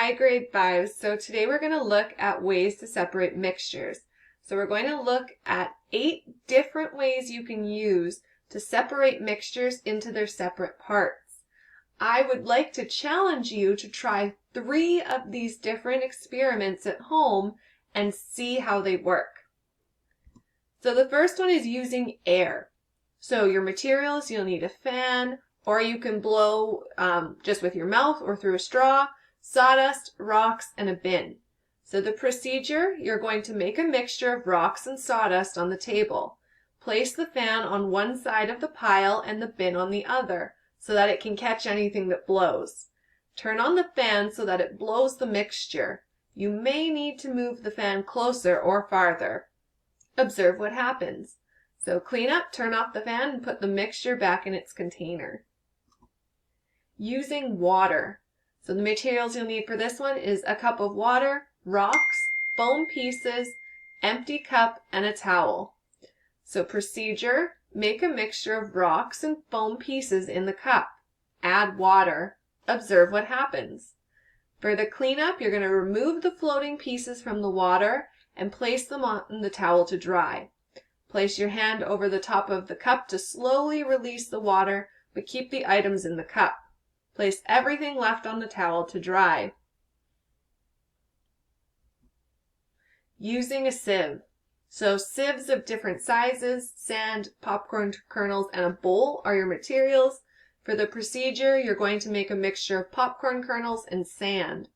Hi grade 5. So today we're going to look at ways to separate mixtures. So we're going to look at 8 different ways you can use to separate mixtures into their separate parts. I would like to challenge you to try 3 of these different experiments at home and see how they work. So the first one is using air. So your materials, you'll need a fan, or you can blow just with your mouth or through a straw, sawdust, rocks, and a bin. So the procedure, you're going to make a mixture of rocks and sawdust on the table. Place the fan on one side of the pile and the bin on the other, so that it can catch anything that blows. Turn on the fan so that it blows the mixture. You may need to move the fan closer or farther. Observe what happens. So clean up, turn off the fan, and put the mixture back in its container. Using water. So the materials you'll need for this one is a cup of water, rocks, foam pieces, empty cup, and a towel. So procedure, make a mixture of rocks and foam pieces in the cup. Add water. Observe what happens. For the cleanup, you're going to remove the floating pieces from the water and place them on the towel to dry. Place your hand over the top of the cup to slowly release the water, but keep the items in the cup. Place everything left on the towel to dry. Using a sieve. So sieves of different sizes, sand, popcorn kernels, and a bowl are your materials. For the procedure, you're going to make a mixture of popcorn kernels and sand.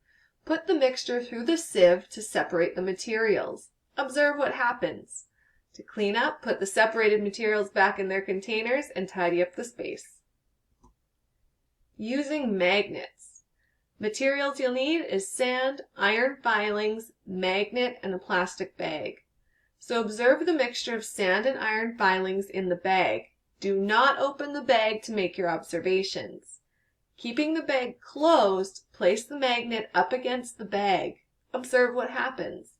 Put the mixture through the sieve to separate the materials. Observe what happens. To clean up, put the separated materials back in their containers and tidy up the space. Using magnets. Materials you'll need is sand, iron filings, magnet, and a plastic bag. So observe the mixture of sand and iron filings in the bag. Do not open the bag to make your observations. Keeping the bag closed, place the magnet up against the bag. Observe what happens.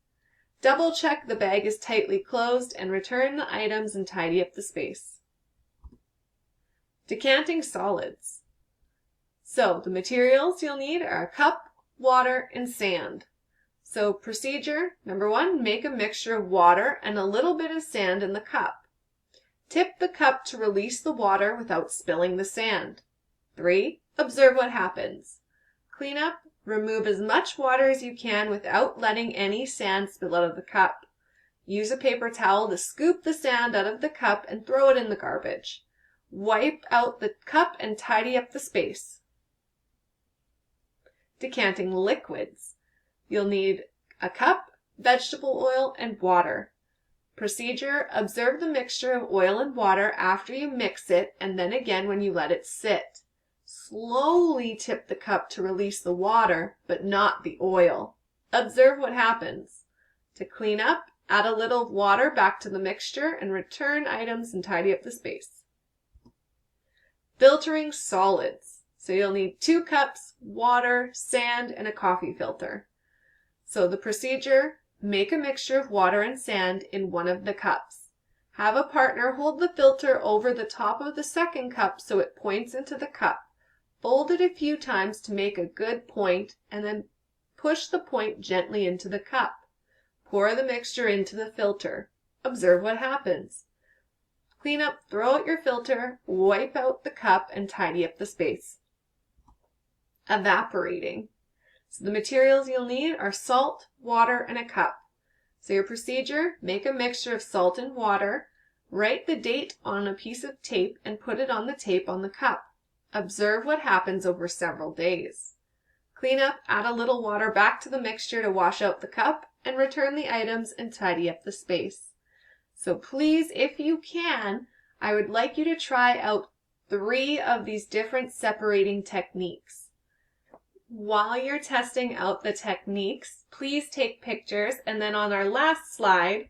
Double check the bag is tightly closed and return the items and tidy up the space. Decanting solids. So the materials you'll need are a cup, water, and sand. So procedure, number 1, make a mixture of water and a little bit of sand in the cup. Tip the cup to release the water without spilling the sand. 3, observe what happens. Clean up, remove as much water as you can without letting any sand spill out of the cup. Use a paper towel to scoop the sand out of the cup and throw it in the garbage. Wipe out the cup and tidy up the space. Decanting liquids. You'll need a cup, vegetable oil, and water. Procedure, observe the mixture of oil and water after you mix it and then again when you let it sit. Slowly tip the cup to release the water, but not the oil. Observe what happens. To clean up, add a little water back to the mixture and return items and tidy up the space. Filtering solids. So you'll need 2 cups, water, sand, and a coffee filter. So the procedure, make a mixture of water and sand in one of the cups. Have a partner hold the filter over the top of the second cup so it points into the cup. Fold it a few times to make a good point and then push the point gently into the cup. Pour the mixture into the filter. Observe what happens. Clean up, throw out your filter, wipe out the cup, and tidy up the space. Evaporating. So the materials you'll need are salt, water, and a cup. So your procedure, make a mixture of salt and water, write the date on a piece of tape and put it on the tape on the cup. Observe what happens over several days. Clean up, add a little water back to the mixture to wash out the cup, and return the items and tidy up the space. So please, if you can, I would like you to try out 3 of these different separating techniques. While you're testing out the techniques, please take pictures, and then on our last slide,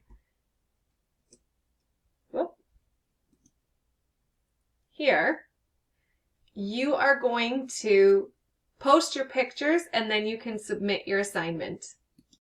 here, you are going to post your pictures and then you can submit your assignment.